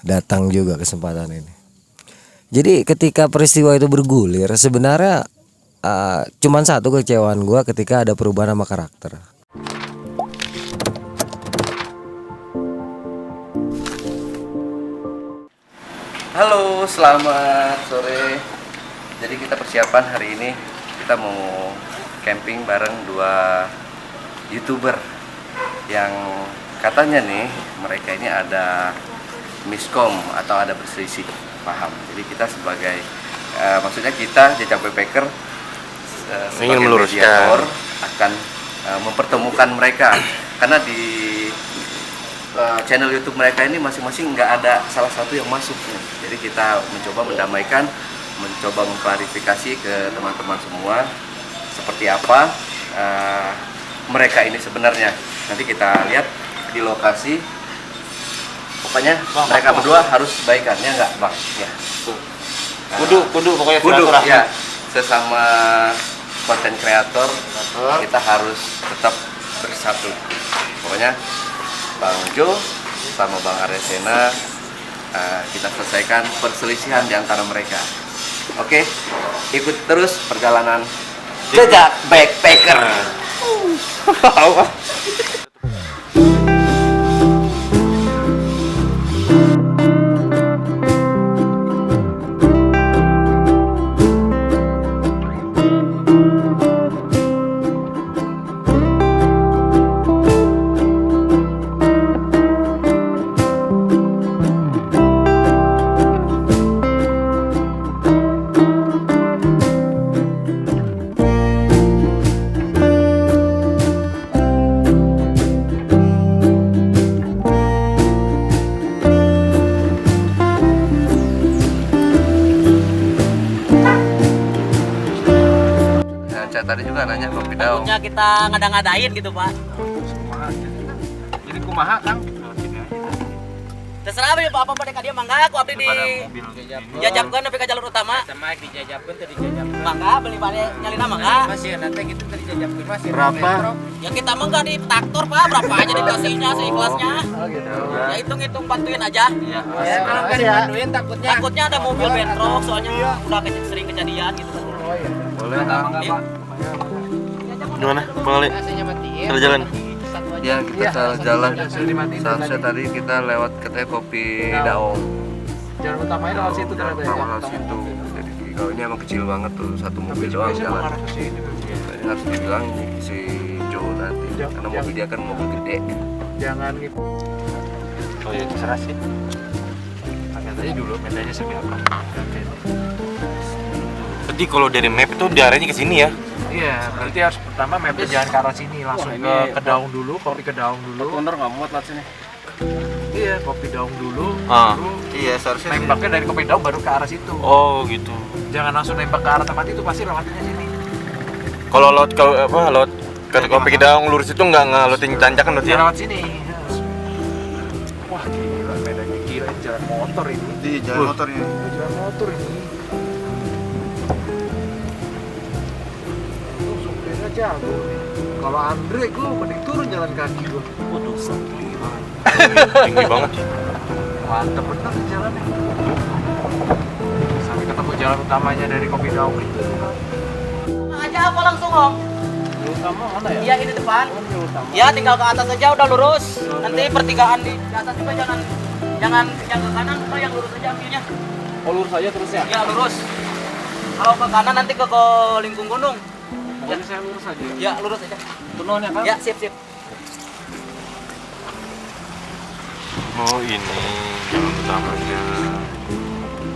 datang juga kesempatan ini. Jadi ketika peristiwa itu bergulir, sebenarnya cuman satu kekecewaan gue ketika ada perubahan nama karakter. Halo, selamat sore. Jadi kita persiapan hari ini, kita mau camping bareng dua YouTuber yang katanya nih mereka ini ada miskom atau ada berselisih paham. Jadi kita sebagai maksudnya kita Jajak Backpacker sebagai mediator akan mempertemukan mereka, karena di channel YouTube mereka ini masing-masing nggak ada salah satu yang masuk. Jadi kita mencoba mendamaikan, mencoba mengklarifikasi ke teman-teman semua seperti apa mereka ini sebenarnya. Nanti kita lihat di lokasi. Pokoknya mereka berdua harus baikan, ya nggak Bang? Ya. Kudu pokoknya silaturahmi. Ya, sesama konten kreator kita harus tetap bersatu. Pokoknya Bang Jo sama Bang Aresena kita selesaikan perselisihan di antara mereka. Oke, ikut terus perjalanan Jajak Backpacker. Tadi juga nanya kopi daun. Takutnya kita ngada-ngadain gitu, Pak. Jadi kumaha, Kang? Terserah ya Pak, apa mereka dia mangga aku abdi di jajabkeun nepi ka jalur utama. Sama dijajabkeun teh dijajabkeun. Mangga beli bade nyalina mangga. Masih nanti gitu teh dijajabkeun masih. Berapa? Ya kita mangga di traktor, Pak. Berapa aja dikasihnya seikhlasnya. Oh gitu. Ya hitung-hitung bantuin aja. Ya kalau enggak dibantuin takutnya. Takutnya ada mobil bentrok, soalnya udah sering kejadian gitu. Boleh, Pak. Gimana, Bang Ali? Salah jalan? Ya, kita salah jalan. Seharusnya tadi kita lewat katanya kopi daun. Jalan utamanya lewat situ ternyata ya? Lewat situ. Jadi kalau ini emang kecil banget tuh, satu mobil doang jalan. Ini harus dibilang si Joe nanti, karena mobil dia kan mobil gede. Jangan gitu. Oh iya, terserah sih. Lihat aja dulu medanya seberapa. Jadi kalau dari map itu diarahnya ke sini ya? Iya, berarti harus pertama mapnya jangan ke arah sini, langsung ke Daung dulu, kopi ke Daung dulu. Owner nggak muat lewat sini. Iya, kopi Daung dulu. Iya, seharusnya Nembaknya dari kopi Daung baru ke arah situ. Oh gitu. Jangan langsung nembak ke arah tempat itu, pasti lewatinnya sini. Kalau laut ke kopi Daung lurus itu nggak ngelutin tanjakan berarti ya? Lewat sini. Wah, gila medannya gila, jalan motor ini. di jalan motor ini. Jalan motor ini. Supirnya jago nih. Kalau Andre gue mending turun jalan kaki gue. Waduh, Tinggi banget. mantep bener nih jalannya. Sampai ketemu jalan utamanya dari kopi Daung itu. Aja apa langsung, Om? Jalan utama mana ya? Iya, ini depan. Ya, tinggal ke atas aja udah lurus. Nanti pertigaan di atas juga jangan yang ke kanan, udah yang lurus aja ambilnya. Oh, lurus aja terus ya? Ya, lurus. Kalau ke kanan nanti ke Lingkung Gunung. Pokoknya saya lurus aja. Ya, lurus aja. Tunon ya, Kang? Ya, sip. Oh ini jalan utamanya.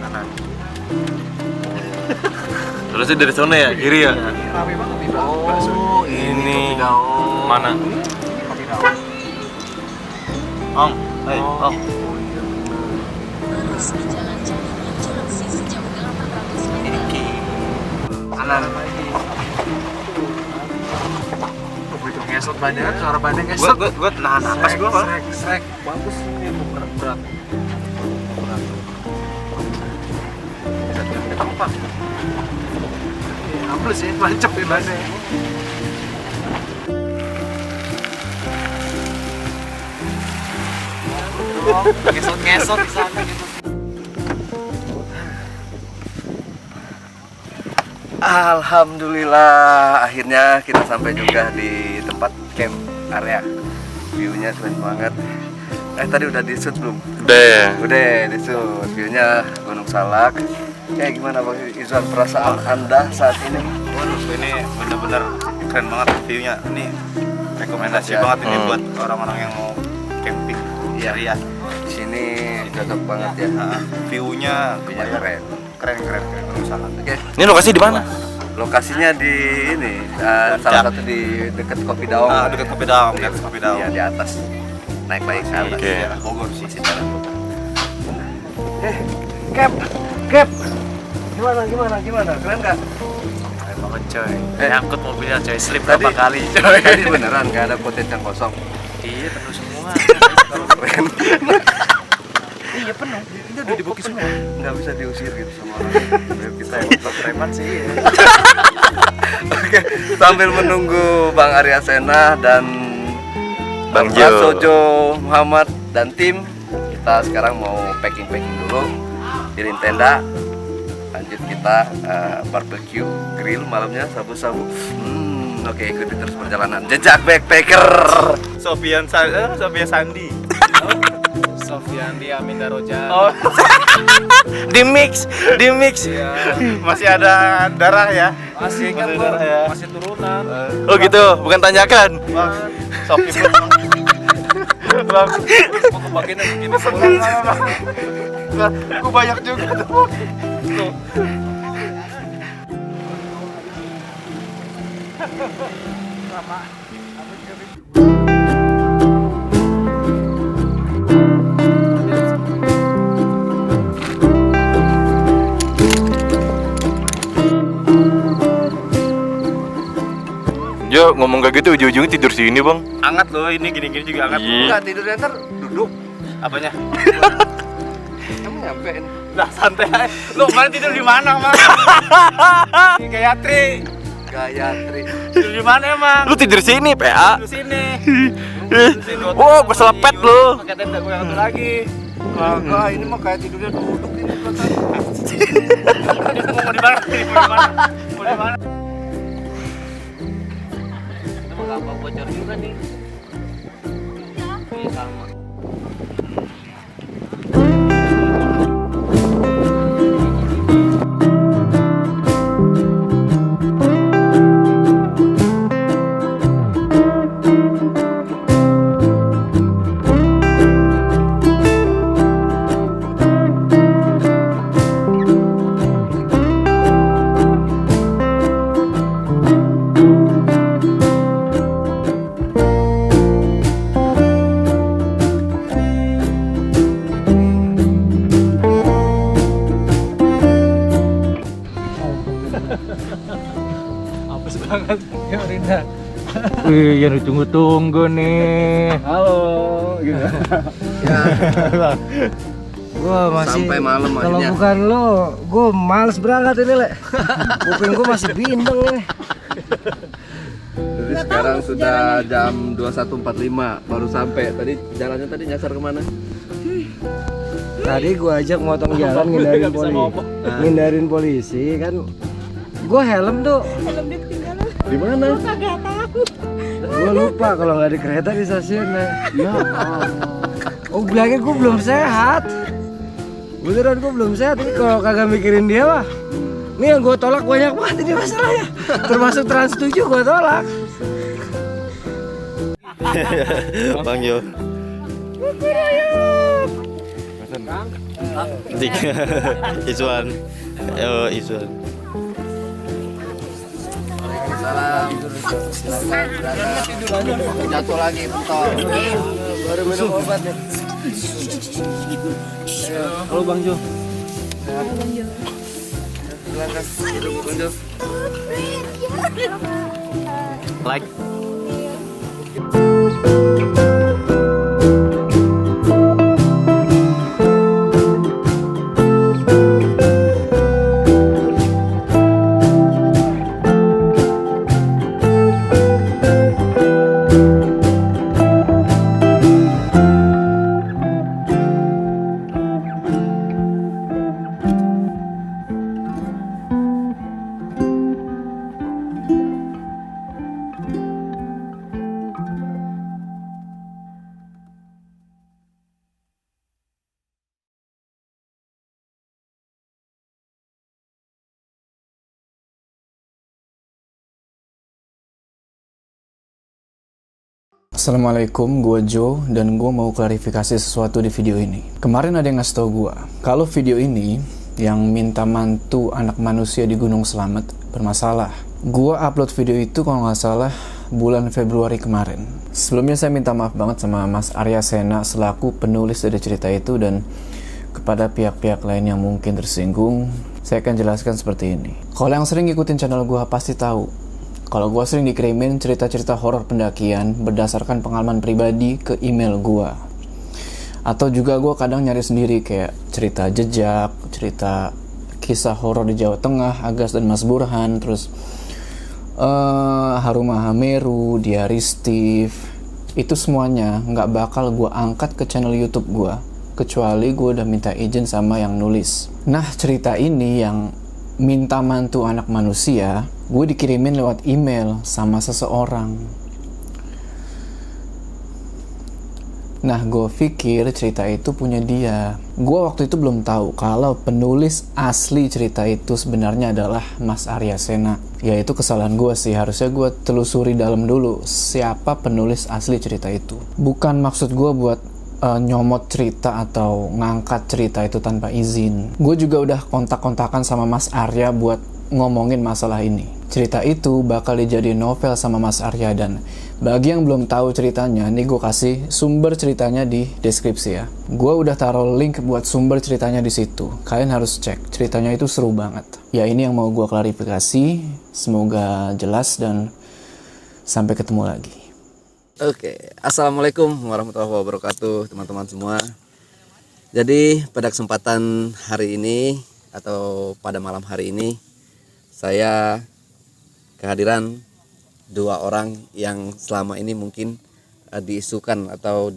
Kanan. Terusnya dari sana ya, kiri ya? Rame banget nih, Bang. Oh ini mana? Kopi Daung. Om, Om. Kanan lagi. Begitu ngesot banyak, suara banyak ngesot. Gue nahan napas gue malah. Srek. Bagus ini berat. Bisa diambil apa? Ambles ya, lancep ya bannya. Ngesot di sana gitu. Alhamdulillah, akhirnya kita sampai juga di tempat camp area. View-nya keren banget. Tadi udah di-shoot belum? Udah di-shoot. View-nya Gunung Salak. Kayak gimana Bang Izwan perasaan Anda saat ini? Waduh, ini bener-bener keren banget view-nya. Ini rekomendasi banget ini buat orang-orang yang mau camping. Iya. Di sini cocok banget ya. View-nya Keren. keren Gunung Salak. Oke. Ini lokasi di mana? Lokasinya di ini salah satu di dekat Kopi Daung. Dekat Kopi Daung, di atas Kopi Daung. Iya, di atas. Naik lagi ke atas. Oke. Daerah Bogor sih sekarang. Cap. Gimana? Keren nggak? Keren banget coy. Nyangkut mobilnya coy, slip Tadi- berapa kali coy. Tadi beneran nggak ada kotet yang kosong. Iya penuh semua. Keren. Iya penuh. Ini udah dibuki semua. Nggak bisa diusir gitu sama orang. Kita yang top preman sih. Oke, sambil menunggu Bang Arya Sena dan Bang Jo. Prasojo Muhammad dan tim, kita sekarang mau packing dulu, kirim tenda, lanjut kita barbecue grill malamnya sabu-sabu. Oke, ikuti terus perjalanan jejak backpacker. Sofian Sandi. Sofian di Aminda Roja. Oh. di mix. Masih ada darah ya? Masih kan Masih gua darah ya? masih turunan. Oh gitu, bukan tanjakan. Bang, Sofi Bang, Mau kebagian gini pulang. aku banyak juga tuh. Jo, ngomong kayak gitu ujung-ujungnya tidur sini bang. Anget loh, ini gini-gini juga anget. Iya. Enggak tidurnya ntar duduk. Apanya? Kamu nyampe ini. Nah santai aja. Lo kemarin tidur di mana bang? Di Gayatri. Tidur di mana emang? Lu tidur sini PA. Tidur sini. Oh, berselepet lu. Pakai tenda gue yang satu lagi. Enggak, ini mah kayak tidurnya duduk ini perasaan. Mau di mana? Mau di mana? Itu mah gampang bocor juga nih. Iya sama. Apes banget. Ya Rinda. Wih, yang ditunggu-tunggu nih. Halo, gitu. Gua masih Sampai malam kalau akhirnya. bukan lo, gua males berangkat ini, Le. Kuping gua masih bindeng ini. Jadi sekarang sudah jam 21.45 baru sampai. Tadi jalannya tadi nyasar kemana? Tadi gua ajak motong jalan ngindarin polisi kan. Gua helm tuh Di mana? gua lupa kalau nggak di kereta di stasiunnya. Ya oh bilangnya gua belum sehat. Beneran gua belum sehat. Ini kalau kagak mikirin dia mah. Ini yang gua tolak banyak banget ini masalahnya. Termasuk Trans 7 gua tolak. Bang Jo. Tiga. Izwan. Izwan. Salam. Jatuh lagi betul. Baru minum obat nih. Halo Bang Jo. Silakan duduk Bang Jo. Like. Assalamualaikum, gue Joe dan gue mau klarifikasi sesuatu di video ini. Kemarin ada yang ngasih tau gue kalau video ini yang minta mantu anak manusia di Gunung Slamet bermasalah. Gue upload video itu kalau nggak salah bulan Februari kemarin. Sebelumnya saya minta maaf banget sama Mas Arya Sena selaku penulis dari cerita itu, dan kepada pihak-pihak lain yang mungkin tersinggung, saya akan jelaskan seperti ini. Kalau yang sering ngikutin channel gue pasti tahu kalau gue sering dikirimin cerita-cerita horor pendakian berdasarkan pengalaman pribadi ke email gue. Atau juga gue kadang nyari sendiri kayak cerita jejak, cerita kisah horor di Jawa Tengah, Agas dan Mas Burhan, terus Harumah Hameru, Diary Steve. Itu semuanya nggak bakal gue angkat ke channel YouTube gue, kecuali gue udah minta izin sama yang nulis. Nah, cerita ini yang minta mantu anak manusia, gue dikirimin lewat email sama seseorang. Nah, gue pikir cerita itu punya dia. Gue waktu itu belum tahu kalau penulis asli cerita itu sebenarnya adalah Mas Arya Sena. Ya itu kesalahan gue sih, harusnya gue telusuri dalam dulu siapa penulis asli cerita itu. Bukan maksud gue buat nyomot cerita atau ngangkat cerita itu tanpa izin. Gue juga udah kontak-kontakan sama Mas Arya buat ngomongin masalah ini. Cerita itu bakal dijadiin novel sama Mas Arya, dan bagi yang belum tahu ceritanya, nih gue kasih sumber ceritanya di deskripsi ya. Gue udah taruh link buat sumber ceritanya di situ. Kalian harus cek, ceritanya itu seru banget. Ya ini yang mau gue klarifikasi, semoga jelas dan sampai ketemu lagi. Oke, assalamualaikum warahmatullahi wabarakatuh teman-teman semua. Jadi pada kesempatan hari ini atau pada malam hari ini, saya kehadiran dua orang yang selama ini mungkin diisukan atau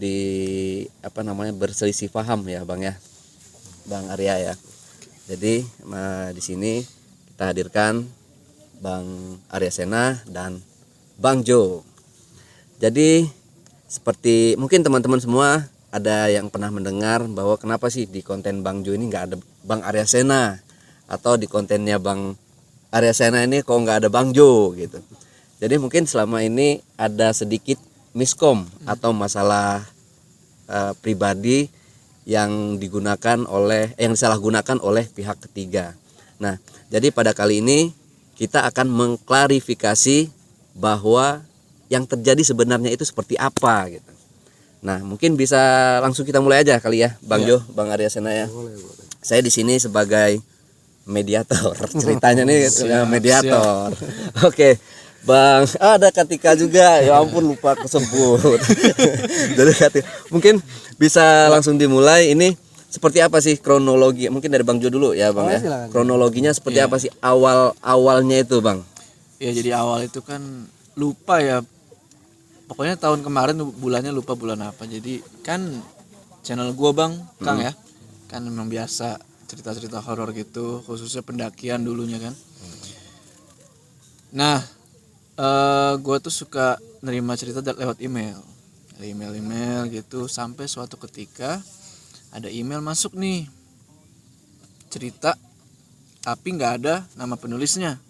berselisih paham ya Bang ya, Bang Arya ya. Jadi di sini kita hadirkan Bang Arya Sena dan Bang Joe. Jadi seperti mungkin teman-teman semua ada yang pernah mendengar bahwa kenapa sih di konten Bang Jo ini nggak ada Bang Arya Sena, atau di kontennya Bang Arya Sena ini kok nggak ada Bang Jo gitu. Jadi mungkin selama ini ada sedikit miskom atau masalah pribadi yang disalahgunakan oleh pihak ketiga. Nah, jadi pada kali ini kita akan mengklarifikasi bahwa yang terjadi sebenarnya itu seperti apa gitu. Nah, mungkin bisa langsung kita mulai aja kali ya, Bang Jo, Bang Arya Sena ya. Boleh. Saya di sini sebagai mediator. Ceritanya nih mediator. Oke. Bang, ada Katika juga. Ya ampun, lupa kesebut. Jadi Katika, mungkin bisa langsung dimulai. Ini seperti apa sih kronologi? Mungkin dari Bang Jo dulu ya, Bang ya. Silakan. Kronologinya seperti apa sih awalnya itu, Bang? Ya, jadi awal itu kan lupa ya. Pokoknya tahun kemarin bulannya lupa bulan apa. Jadi kan channel gua Bang, Kang ya, kan memang biasa cerita-cerita horor gitu, khususnya pendakian dulunya kan. Nah, gua tuh suka nerima cerita lewat email gitu, sampai suatu ketika ada email masuk nih, cerita tapi nggak ada nama penulisnya.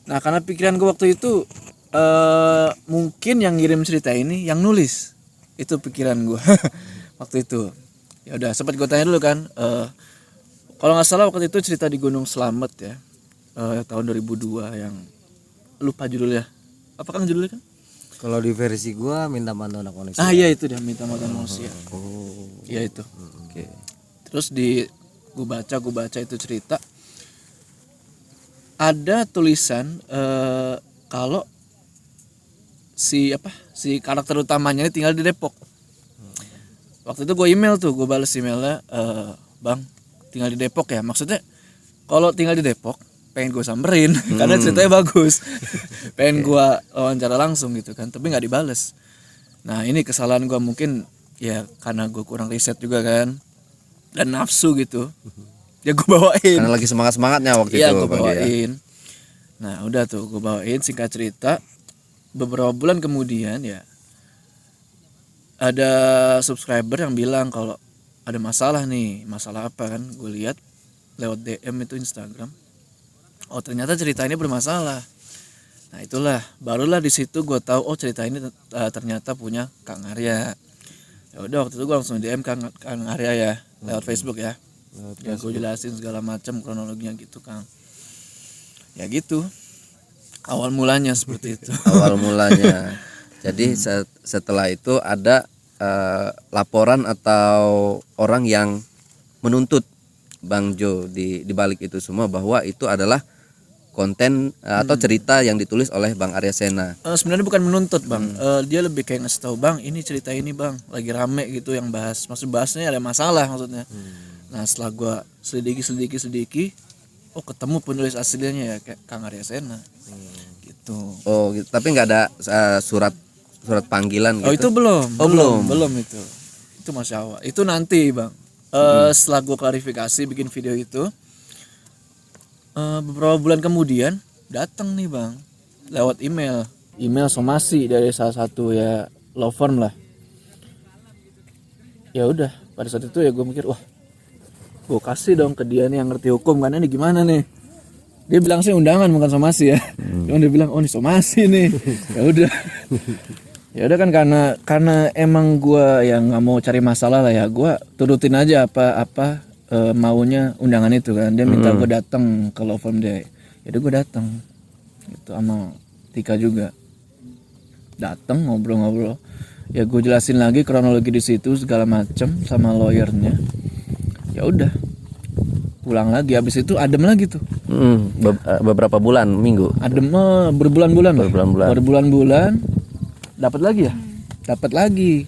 Nah, karena pikiran gua waktu itu mungkin yang ngirim cerita ini yang nulis, itu pikiran gue waktu itu. Ya udah, sempat gue tanya dulu kan, kalau nggak salah waktu itu cerita di Gunung Slamet ya, tahun 2002 yang lupa judulnya. Apa kan judulnya kan? Kalau di versi gue minta mantu anak manusia. Iya itu dia, minta mantu manusia. Iya itu. Oke. Terus gue baca itu cerita, ada tulisan kalau si karakter utamanya ini tinggal di Depok. Waktu itu gue balas emailnya, Bang, tinggal di Depok ya. Maksudnya kalau tinggal di Depok pengen gue samperin karena ceritanya bagus. Pengen gue wawancara langsung gitu kan, tapi nggak dibales. Nah, ini kesalahan gue mungkin ya, karena gue kurang riset juga kan, dan nafsu gitu. Ya gue bawain. Karena lagi semangatnya waktu itu. Iya, gue bawain. Nah, udah tuh gue bawain, singkat cerita beberapa bulan kemudian ya ada subscriber yang bilang kalau ada masalah nih. Masalah apa kan? Gue lihat lewat DM itu Instagram. Oh, ternyata cerita ini bermasalah. Nah itulah, barulah di situ gue tahu oh cerita ini ternyata punya Kang Arya. Ya udah waktu itu gue langsung DM Kang Arya ya lewat Facebook ya. Ya gue jelasin segala macam kronologinya gitu Kang. Ya gitu. Awal mulanya seperti itu. Awal mulanya. Jadi setelah itu ada laporan atau orang yang menuntut Bang Jo di balik itu semua bahwa itu adalah konten atau cerita yang ditulis oleh Bang Arya Sena. Sebenarnya bukan menuntut Bang, dia lebih kayak ngasih tahu Bang, ini cerita ini Bang, lagi rame gitu yang bahas. Maksud bahasnya ada masalah maksudnya. Nah setelah gua selidiki, oh ketemu penulis aslinya ya kayak Kang Arya Sena. Gitu. Oh, gitu. Tapi nggak ada surat panggilan gitu. Oh itu belum. Oh belum itu. Itu masih awal. Itu nanti Bang. Setelah gua klarifikasi bikin video itu. Beberapa bulan kemudian datang nih Bang lewat email somasi dari salah satu ya law firm lah. Ya udah pada saat itu ya gue mikir wah gue kasih dong ke dia nih yang ngerti hukum kan ini gimana nih. Dia bilang sih undangan bukan somasi ya. Cuma dia bilang oh ini somasi nih. Ya udah. Ya udah kan karena emang gue yang nggak mau cari masalah lah ya gue turutin aja apa maunya undangan itu kan. Dia minta gue datang ke law firm dia. Jadi gue datang gitu sama Tika juga. Datang ngobrol-ngobrol. Ya gue jelasin lagi kronologi di situ segala macem sama lawyernya. Ya udah. Pulang lagi habis itu adem lagi tuh. Beberapa bulan, minggu. Adem berbulan-bulan. Berbulan-bulan. Dapat lagi ya? Dapat lagi.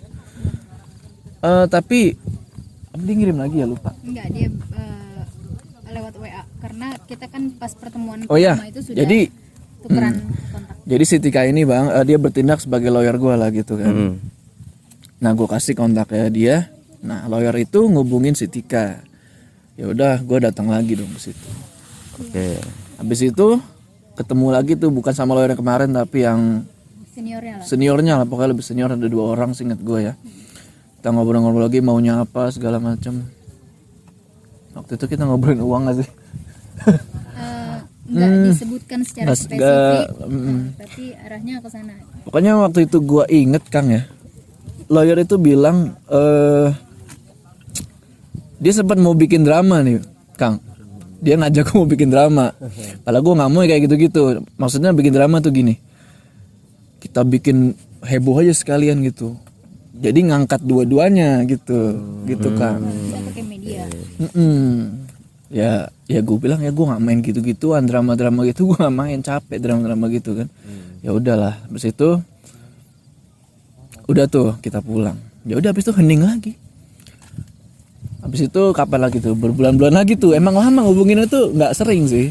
Tapi dia ngirim lagi ya lupa. Enggak, dia lewat WA karena kita kan pas pertemuan pertama itu sudah jadi tukeran kontak. Jadi si Tika ini Bang, dia bertindak sebagai lawyer gue lah gitu kan. Nah gue kasih kontaknya dia. Nah lawyer itu ngubungin si Tika. Ya udah gue datang lagi dong ke situ. Oke. Habis itu ketemu lagi tuh bukan sama lawyer yang kemarin tapi yang seniornya lah pokoknya lebih senior, ada 2 orang seingat gue ya. Kita ngobrol-ngobrol lagi maunya apa segala macam. Waktu itu kita ngobrolin uang gak sih? Enggak disebutkan secara spesifik. Tapi arahnya ke sana. Pokoknya waktu itu gua inget Kang ya. Lawyer itu bilang dia sempat mau bikin drama nih, Kang. Dia ngajak gua mau bikin drama. Padahal gua enggak mau kayak gitu-gitu. Maksudnya bikin drama tuh gini. Kita bikin heboh aja sekalian gitu. Jadi ngangkat dua-duanya gitu. Gitu Kang. Bisa pakai media. Ya gue bilang ya gue nggak main gitu-gituan, drama-drama gitu gue nggak main, capek drama-drama gitu kan. Ya udahlah, habis itu udah tuh kita pulang. Ya udah habis itu hening lagi. Habis itu kapan lagi tuh? Berbulan-bulan lagi tuh. Emang lama ngubunginnya tuh nggak sering sih.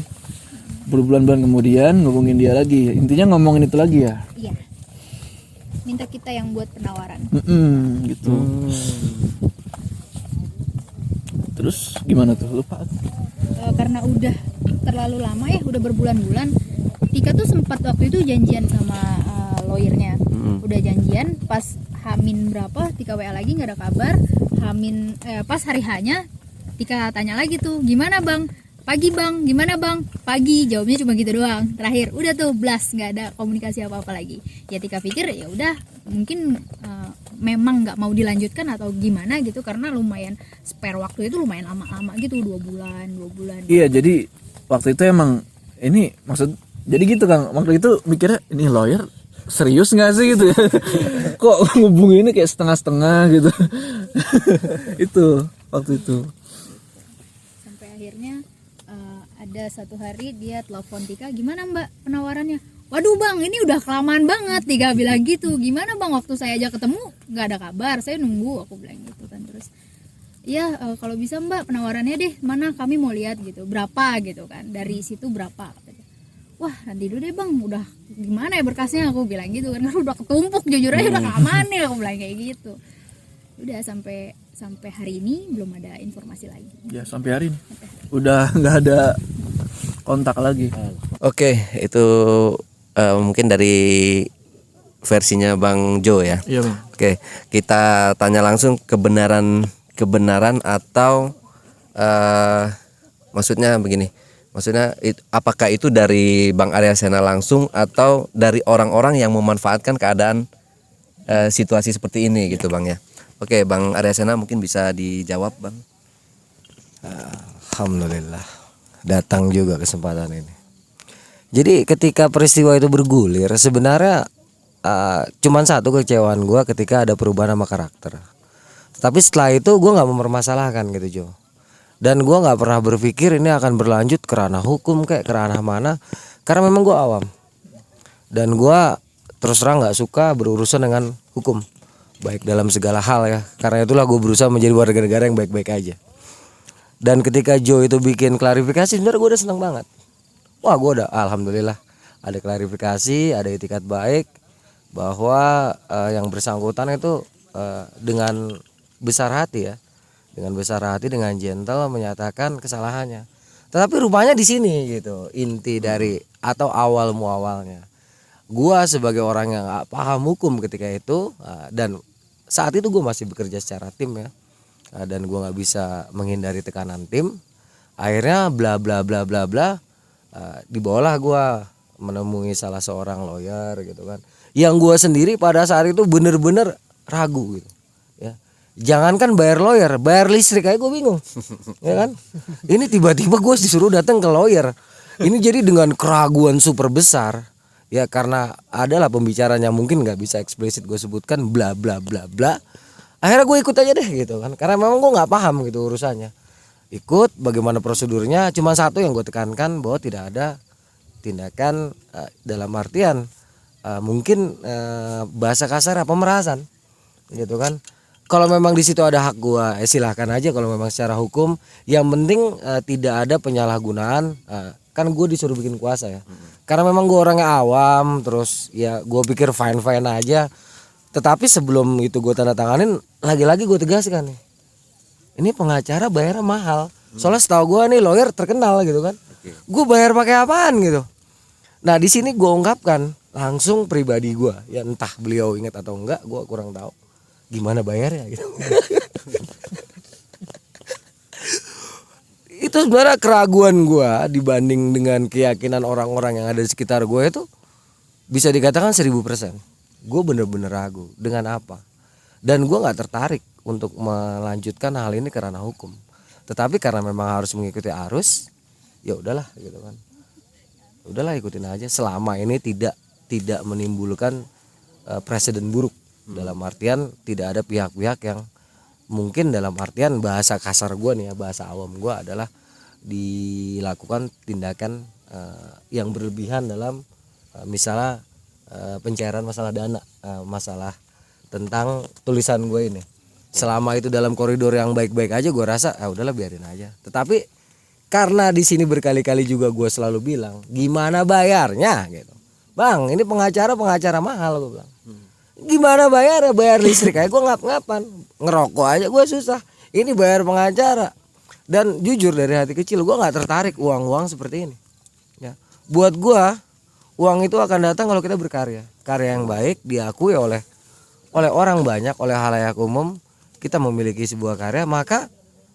Berbulan-bulan kemudian ngubungin dia lagi. Intinya ngomongin itu lagi ya. Iya. Minta kita yang buat penawaran. Gitu. Terus gimana tuh? Lupa. Karena udah terlalu lama ya, udah berbulan-bulan. Tika tuh sempat waktu itu janjian sama lawyernya. Udah janjian, pas Hamin berapa Tika WA lagi nggak ada kabar. Pas hari H-nya Tika tanya lagi tuh, gimana Bang? Pagi Bang, gimana Bang? Pagi, jawabnya cuma gitu doang. Terakhir udah tuh blast, nggak ada komunikasi apa-apa lagi. Ya Tika pikir ya udah mungkin memang nggak mau dilanjutkan atau gimana gitu, karena lumayan spare waktu itu lumayan lama-lama gitu, 2 bulan. Iya, jadi waktu itu emang ini maksud jadi gitu Kang. Waktu itu mikirnya ini lawyer serius nggak sih gitu ya? Kok ngubunginnya kayak setengah-setengah gitu. Itu waktu itu. Sampai akhirnya ada satu hari dia telepon Tika, gimana Mbak penawarannya? Waduh Bang, ini udah kelamaan banget. Tika bilang gitu. Gimana Bang, waktu saya aja ketemu nggak ada kabar, saya nunggu, aku bilang gitu kan. Terus ya kalau bisa Mbak penawarannya deh, mana kami mau lihat gitu, berapa gitu kan, dari situ berapa. Wah nanti dulu deh Bang, udah gimana ya berkasnya, aku bilang gitu kan, karena udah ketumpuk jujur aja, udah kelamaan nih, aku bilang kayak gitu. Udah sampai hari ini belum ada informasi lagi. Ya sampai hari ini udah nggak ada kontak lagi. Oke, itu mungkin dari versinya Bang Jo ya. Iya Bang. Oke, kita tanya langsung kebenaran atau maksudnya begini. Maksudnya apakah itu dari Bang Arya Sena langsung atau dari orang-orang yang memanfaatkan keadaan situasi seperti ini gitu Bang ya? Oke, Bang Arya Sena mungkin bisa dijawab Bang. Alhamdulillah datang juga kesempatan ini. Jadi ketika peristiwa itu bergulir sebenarnya cuman satu kekecewaan gue ketika ada perubahan sama karakter. Tapi setelah itu gue nggak mempermasalahkan gitu Jo. Dan gue nggak pernah berpikir ini akan berlanjut ke ranah hukum kayak ke ranah mana, karena memang gue awam dan gue terus terang nggak suka berurusan dengan hukum baik dalam segala hal ya. Karena itulah gue berusaha menjadi warga negara yang baik-baik aja. Dan ketika Joe itu bikin klarifikasi sebenarnya gue udah seneng banget. Wah gue udah alhamdulillah ada klarifikasi, ada itikat baik bahwa yang bersangkutan itu dengan besar hati ya. Dengan besar hati, dengan gentle menyatakan kesalahannya. Tetapi rupanya di sini gitu inti dari atau awal muawalnya. Gua sebagai orang yang gak paham hukum ketika itu dan saat itu gue masih bekerja secara tim ya, dan gua nggak bisa menghindari tekanan tim. Akhirnya bla bla bla bla bla, dibawalah gua menemui salah seorang lawyer gitu kan. Yang gua sendiri pada saat itu bener-bener ragu gitu. Jangankan bayar lawyer, bayar listrik aja gue bingung, ya kan? Ini tiba-tiba gue disuruh datang ke lawyer. Ini jadi dengan keraguan super besar, ya karena adalah pembicaraan yang mungkin nggak bisa eksplisit gue sebutkan, bla bla bla bla. Akhirnya gue ikut aja deh gitu kan, karena memang gue nggak paham gitu urusannya. Ikut, bagaimana prosedurnya? Cuma satu yang gue tekankan bahwa tidak ada tindakan dalam artian mungkin bahasa kasar pemerasan, gitu kan? Kalau memang di situ ada hak gua, silahkan aja kalau memang secara hukum. Yang penting tidak ada penyalahgunaan. Kan gue disuruh bikin kuasa ya. Karena memang gue orangnya awam, terus ya gue pikir fine aja. Tetapi sebelum itu gue tanda tanganin, lagi-lagi gue tegaskan nih. Ini pengacara bayarnya mahal. Soalnya setahu gue nih lawyer terkenal gitu kan. Gue bayar pakai apaan gitu. Nah di sini gue ungkapkan langsung pribadi gue. Ya entah beliau ingat atau enggak, gue kurang tahu. Gimana bayarnya gitu. Itu sebenarnya keraguan gue dibanding dengan keyakinan orang-orang yang ada di sekitar gue itu bisa dikatakan 1000%. Gue bener-bener ragu dengan apa. Dan gue gak tertarik untuk melanjutkan hal ini karena hukum. Tetapi karena memang harus mengikuti arus, ya udahlah gitu kan. Udahlah ikutin aja selama ini tidak menimbulkan presiden buruk. Dalam artian tidak ada pihak-pihak yang mungkin dalam artian bahasa kasar gue nih ya, bahasa awam gue adalah dilakukan tindakan yang berlebihan dalam misalnya pencairan masalah dana, masalah tentang tulisan gue ini. Selama itu dalam koridor yang baik-baik aja gue rasa udahlah biarin aja. Tetapi karena di sini berkali-kali juga gue selalu bilang gimana bayarnya gitu. Bang ini pengacara mahal gue bilang. Gimana bayar listrik aja gue ngap-ngapan, ngerokok aja gue susah, ini bayar pengacara. Dan jujur dari hati kecil gue nggak tertarik uang seperti ini ya. Buat gue uang itu akan datang kalau kita berkarya, karya yang baik diakui oleh orang banyak, oleh halayak umum. Kita memiliki sebuah karya maka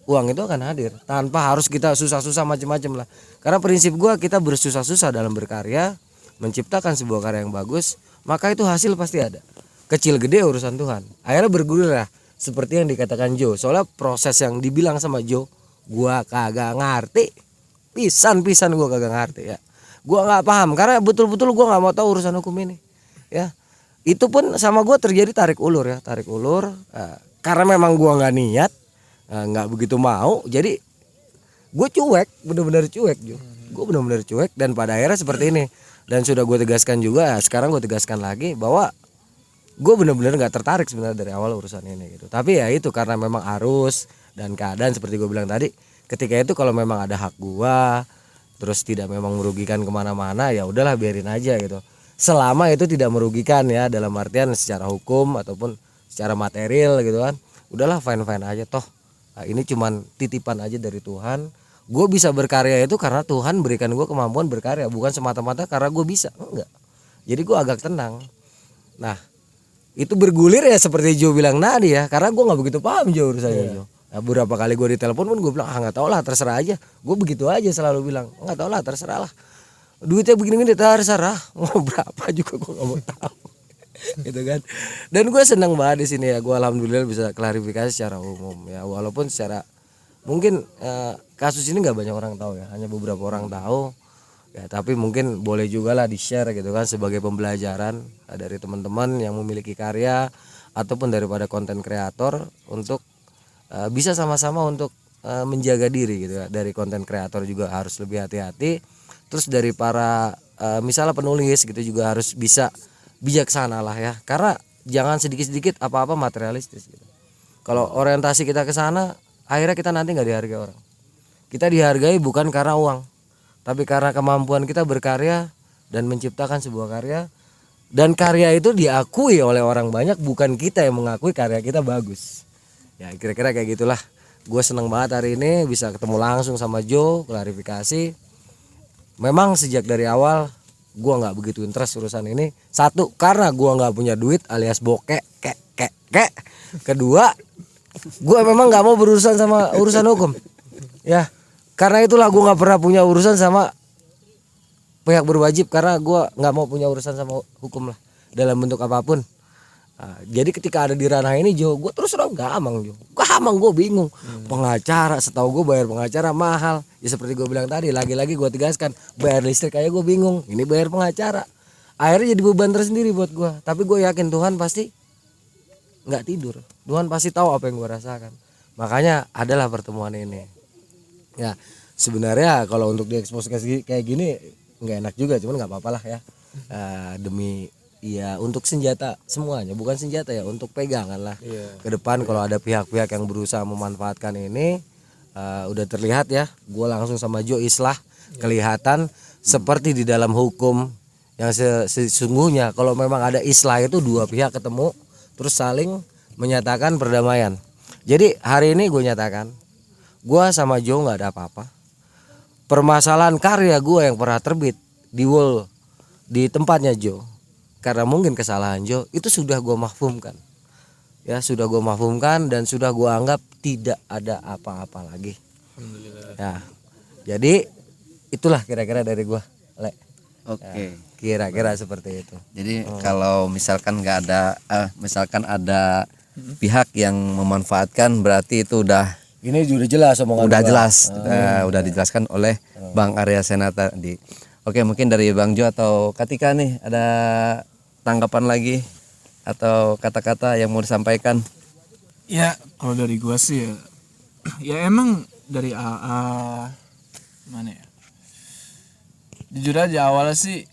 uang itu akan hadir tanpa harus kita susah-susah macam-macam lah. Karena prinsip gue kita bersusah-susah dalam berkarya, menciptakan sebuah karya yang bagus, maka itu hasil pasti ada. Kecil gede urusan Tuhan. Akhirnya bergulir lah seperti yang dikatakan Joe. Soalnya proses yang dibilang sama Joe, gua kagak ngerti. Pisan gua kagak ngerti ya. Gua nggak paham karena betul-betul gua nggak mau tahu urusan hukum ini. Ya. Itu pun sama gua terjadi tarik ulur. Karena memang gua nggak niat, nggak begitu mau. Jadi gue cuek, bener-bener cuek Joe. Gue bener-bener cuek dan pada akhirnya seperti ini. Dan sudah gue tegaskan juga, sekarang gue tegaskan lagi bahwa gue bener-bener gak tertarik sebenarnya dari awal urusan ini gitu. Tapi ya itu karena memang arus dan keadaan seperti gue bilang tadi. Ketika itu kalau memang ada hak gue, terus tidak memang merugikan kemana-mana, ya udahlah biarin aja gitu. Selama itu tidak merugikan ya dalam artian secara hukum ataupun secara material gitu kan. Udahlah fine aja toh. Nah, ini cuman titipan aja dari Tuhan. Gue bisa berkarya itu karena Tuhan berikan gue kemampuan berkarya, bukan semata-mata karena gue bisa, enggak. Jadi gue agak tenang. Nah itu bergulir ya seperti Joe bilang tadi ya, karena gue nggak begitu paham Joe urusannya Joe. Nah, beberapa kali gue ditelepon pun gue bilang nggak tau lah, terserah aja. Gue begitu aja selalu bilang nggak tau lah, terserah lah. Duitnya begini-begini terserah, mau berapa juga gue nggak mau tahu. Gitu kan. Dan gue senang banget di sini ya. Gue alhamdulillah bisa klarifikasi secara umum ya, walaupun secara mungkin kasus ini nggak banyak orang tahu ya, hanya beberapa orang tahu ya, tapi mungkin boleh juga lah di share gitu kan sebagai pembelajaran dari teman-teman yang memiliki karya ataupun daripada konten kreator untuk bisa sama-sama untuk menjaga diri gitu ya. Dari konten kreator juga harus lebih hati-hati, terus dari para misalnya penulis gitu juga harus bisa bijaksana lah ya, karena jangan sedikit-sedikit apa-apa materialistis gitu. Kalau orientasi kita ke sana, akhirnya kita nanti nggak dihargai orang. Kita dihargai bukan karena uang, tapi karena kemampuan kita berkarya dan menciptakan sebuah karya, dan karya itu diakui oleh orang banyak, bukan kita yang mengakui karya kita bagus. Ya kira-kira kayak gitulah. Gue seneng banget hari ini bisa ketemu langsung sama Joe, klarifikasi. Memang sejak dari awal gue nggak begitu interest urusan ini. Satu, karena gue nggak punya duit alias bokek. Kedua, gue memang nggak mau berurusan sama urusan hukum. Ya, karena itulah gue nggak pernah punya urusan sama pihak berwajib, karena gue nggak mau punya urusan sama hukum lah dalam bentuk apapun. Nah, jadi ketika ada di ranah ini Jo, gue terus terang gamang Jo, gue bingung. Pengacara, setahu gue bayar pengacara mahal. Ya seperti gue bilang tadi, lagi-lagi gue tegaskan, bayar listrik aja gue bingung, ini bayar pengacara. Akhirnya jadi beban tersendiri buat gue. Tapi gue yakin Tuhan pasti nggak tidur, Tuhan pasti tahu apa yang gue rasakan. Makanya adalah pertemuan ini. Ya sebenarnya kalau untuk diekspos kayak gini nggak enak juga, cuman nggak apa-apa lah ya. Demi iya untuk senjata semuanya, bukan senjata ya, untuk pegangan lah ke depan. Kalau ada pihak-pihak yang berusaha memanfaatkan ini, udah terlihat ya. Gue langsung sama Joe islah, kelihatan seperti di dalam hukum yang sesungguhnya. Kalau memang ada islah itu dua pihak ketemu terus saling menyatakan perdamaian. Jadi hari ini gue nyatakan, gue sama Joe nggak ada apa-apa. Permasalahan karya gue yang pernah terbit di wall di tempatnya Joe, karena mungkin kesalahan Joe, itu sudah gue mahfumkan. Ya sudah gue mahfumkan dan sudah gue anggap tidak ada apa-apa lagi. Ya, jadi itulah kira-kira dari gue, Le. Oke. Ya, kira-kira seperti itu. Jadi kalau misalkan nggak ada, misalkan ada pihak yang memanfaatkan, berarti itu udah Ini sudah jelas omongan udah gua. jelas, udah dijelaskan oleh Bang Arya Sena tadi. Oke, mungkin dari Bang Jo atau Katika nih ada tanggapan lagi atau kata-kata yang mau disampaikan? Ya kalau dari gua sih ya, ya emang dari mana ya, jujur aja awalnya sih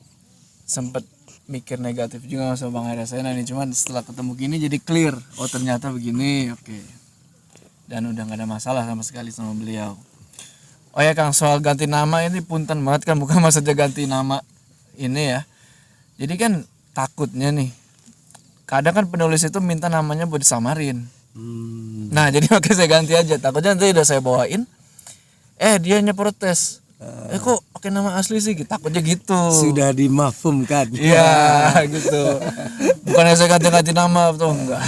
sempet mikir negatif juga sama Bang Arya Sena nih, cuman setelah ketemu gini jadi clear, oh ternyata begini, oke. Dan udah nggak ada masalah sama sekali sama beliau. Oh ya Kang, soal ganti nama ini punten banget kan, bukan maksudnya ganti nama ini ya. Jadi kan takutnya nih, kadang kan penulis itu minta namanya buat disamarin. Nah jadi oke saya ganti aja, takutnya nanti udah saya bawain, dianya protes. Kok pakai nama asli sih? Takutnya gitu. Sudah dimafhumkan. Iya gitu. Bukannya saya ganti-ganti nama tuh enggak.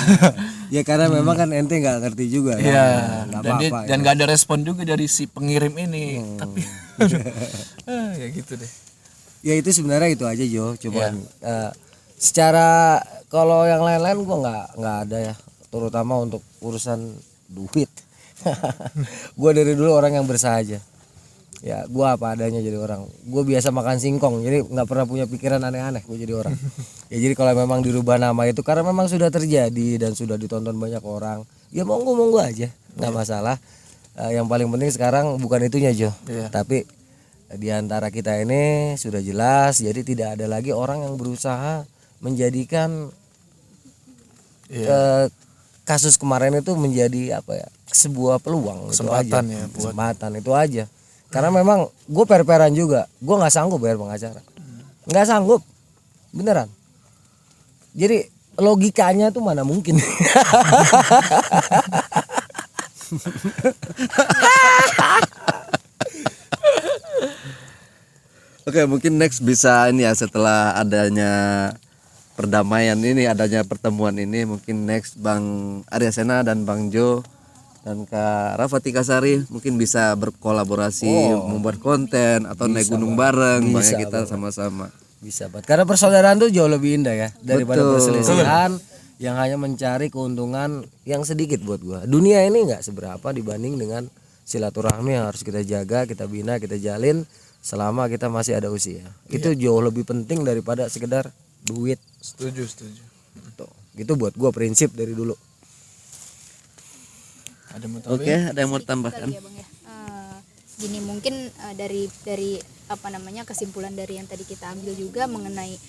Ya karena memang kan ente nggak ngerti juga. Iya. Nggak Dan apa-apa, dan nggak ada respon juga dari si pengirim ini. Tapi ya gitu deh. Ya itu sebenarnya itu aja Jo. Cuman secara kalau yang lain-lain gua nggak ada ya. Terutama untuk urusan duit. Gua dari dulu orang yang bersahaja. Ya gue apa adanya jadi orang. Gue biasa makan singkong, jadi nggak pernah punya pikiran aneh-aneh gue jadi orang. Ya jadi kalau memang dirubah nama itu karena memang sudah terjadi dan sudah ditonton banyak orang, ya monggo aja, nggak masalah. Yang paling penting sekarang bukan itunya Jo, tapi di antara kita ini sudah jelas, jadi tidak ada lagi orang yang berusaha menjadikan kasus kemarin itu menjadi apa ya, sebuah peluang, Kesempatan itu aja. ya, Kesempatan itu aja. Karena memang gue per-peran juga, gue nggak sanggup bayar pengacara, nggak sanggup, beneran. Jadi logikanya tuh mana mungkin. Oke, mungkin next bisa ini ya, setelah adanya perdamaian ini, adanya pertemuan ini, mungkin next Bang Arya Sena dan Bang Jo dan Kak Rafa Tikasari mungkin bisa berkolaborasi membuat konten atau naik gunung bareng, Bisa, banyak kita Bang. sama-sama. Bisa banget. Karena persaudaraan tuh jauh lebih indah ya daripada Betul. perselisihan yang hanya mencari keuntungan yang sedikit buat gua. Dunia ini nggak seberapa dibanding dengan silaturahmi yang harus kita jaga, kita bina, kita jalin selama kita masih ada usia. Itu jauh lebih penting daripada sekedar duit. Setuju. Tuh. Gitu buat gua prinsip dari dulu. Ada mau tambahin? Oke, ada yang mau tambahkan? Kali ya, Bang, ya. Gini mungkin dari apa namanya kesimpulan dari yang tadi kita ambil juga mengenai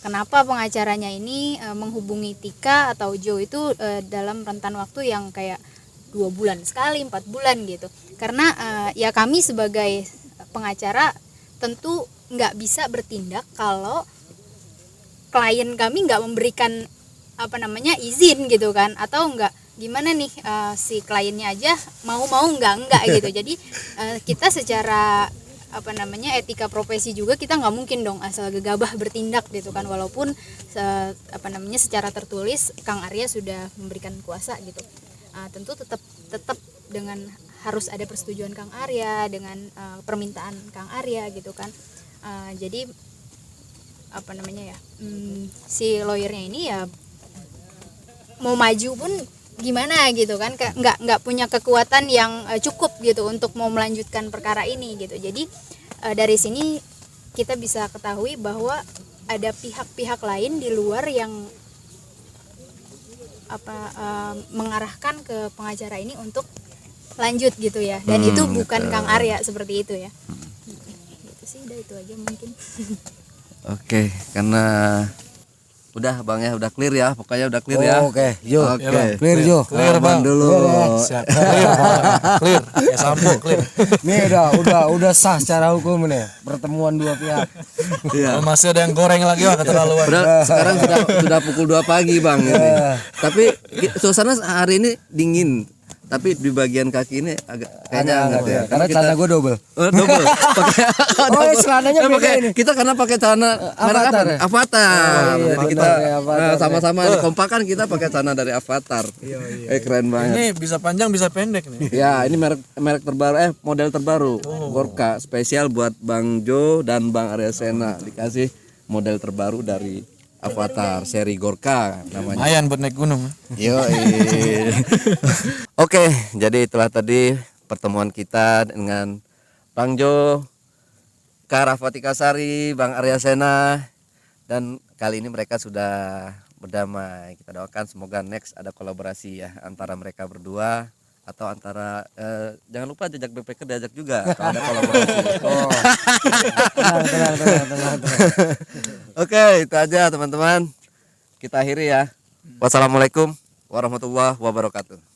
kenapa pengacaranya ini menghubungi Tika atau Joe itu dalam rentan waktu yang kayak 2 bulan sekali, 4 bulan gitu. Karena ya kami sebagai pengacara tentu nggak bisa bertindak kalau klien kami nggak memberikan apa namanya izin gitu kan, atau nggak gimana nih si kliennya aja mau enggak gitu. Jadi kita secara apa namanya etika profesi juga kita nggak mungkin dong asal gegabah bertindak gitu kan, walaupun apa namanya secara tertulis Kang Arya sudah memberikan kuasa gitu. Tentu tetap dengan harus ada persetujuan Kang Arya dengan permintaan Kang Arya gitu kan. Jadi apa namanya ya, si lawyernya ini ya mau maju pun gimana gitu kan, nggak punya kekuatan yang cukup gitu untuk mau melanjutkan perkara ini gitu. Jadi dari sini kita bisa ketahui bahwa ada pihak-pihak lain di luar yang mengarahkan ke pengacara ini untuk lanjut gitu ya, dan itu bukan Kang Arya seperti itu ya. Gitu sih, udah itu aja mungkin. Oke, karena udah Bang ya, udah clear ya, pokoknya udah clear ya. Oke, Jo. Oke. Clear Jo. Clear, Bang. Dulu. Siap. Clear. Ya sampo clear. Nih udah sah secara hukum nih pertemuan dua pihak. Iya. Kalau masih ada yang goreng lagi wah keterlaluan. Sekarang sudah pukul 2 pagi Bang ini. Tapi suasana hari ini dingin. Tapi di bagian kaki ini agak kayaknya hangat ya. Karena celana gue double. Double. Pakai celananya beda pakai ini. kita karena pakai celana merek apa? Avatar ya? Avatar. iya, Jadi kita benar, ya, Avatar. sama-sama kompakan kita pakai celana dari Avatar. Keren banget. Ini bisa panjang bisa pendek nih. Ya, ini merek terbaru model terbaru. Gorka spesial buat Bang Jo dan Bang Arya Sena. Dikasih model terbaru dari Avatar seri Gorka namanya. Lumayan buat naik gunung. Yo. Oke, jadi itulah tadi pertemuan kita dengan Bang Jo, Kak Rafa Tikasari, Bang Arya Sena, dan kali ini mereka sudah berdamai. Kita doakan semoga next ada kolaborasi ya antara mereka berdua atau antara jangan lupa jajak BPK diajak juga kalau ada kolaborasi. Tenang. Oke, itu aja teman-teman. Kita akhiri ya. Wassalamualaikum warahmatullahi wabarakatuh.